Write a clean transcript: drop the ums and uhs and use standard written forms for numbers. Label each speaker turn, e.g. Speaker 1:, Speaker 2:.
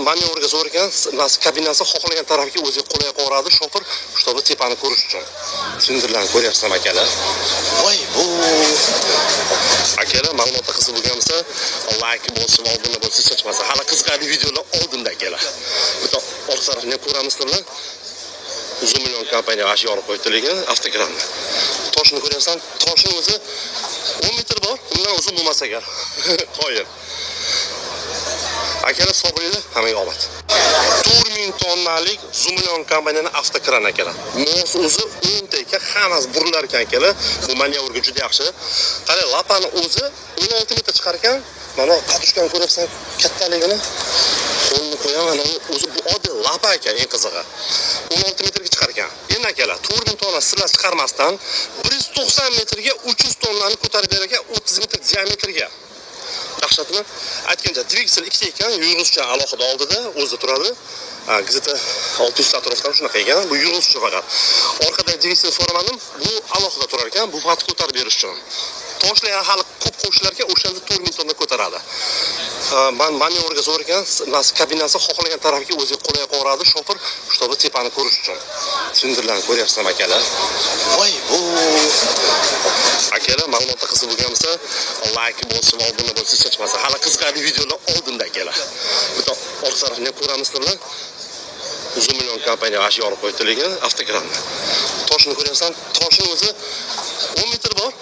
Speaker 1: manyovrga zo'r ekan. Kabinasi xohlagan tarafga o'zi qulay qo'radi shofer, shtobi tepani ko'rish uchun. Sindirlarni ko'ryapsizmi akalar? Voy bu akalar ma'lumotga qiziq bo'lgan bo'lsa, like bo'lsin, obuna bo'lsin, sochmasa. Hali qiziqarli videolar oldinda akalar. Bitta orqa tarafini ko'ramizlar. 100 million kompaniya ashyo olib qo'ydilar avtogramni. Toshni ko'ryapsan, toshning o'zi 10 metr bor, undan uzun bo'lmas agar. Qo'yib. Akalar hisoblaydi, hammaga omad. 4000 tonnalik 100 million kompaniyaning avtokran akalar. Mos o'zi 10 ta ekan, hammasi burilar ekan akalar. Bu manyovrga juda yaxshi. Qarang, lapani o'zi 16 metr chiqar ekan. Mana qatushkani ko'ryapsan, kattaligini. Qo'lni qo'yaman, o'zi bu oddiy lapa ekan, eng qizig'i. 16 metrga chiqar ekan. Endi akalar, 4000 tonna sillas chiqarmasdan 190 metrga 300 tonnani ko'tarib berar ekan, 30 metr diametrga. Dahshatmi? Aytgancha, dvigatel ikkita ekan, yurg'izcha alohida oldida o'zi turadi. Gazeta 600 atrofdan shunaqa ekan. Bu yurg'izcha faqat. Orqadagi dvigatel so'ramadim, bu alohida turar ekan, bu faqat ko'tarib berish uchun. Toshlar hali ko'p qo'shilar ekan, o'shanda 4000 tonna ko'taradi. Manyovrga zo'r ekan, kabinasi xohlagan tarafga o'zi qulay qo'radi shofer, shtobi tepani ko'rish uchun. Sindirlarni ko'ryapsizmi akalar? Voy bu akalar ma'lumotga qiziq bo'lgan bo'lsa, like bo'lsin, obuna bo'lsin, sochmasa. Hali qiziqarli videolar oldinda akalar. Bitta orqa tarafini ko'ramizlar. 100 million kompaniya ashyo olib qo'ydilar avtogramni. Toshni ko'ryapsan, toshning o'zi 10 metr bor.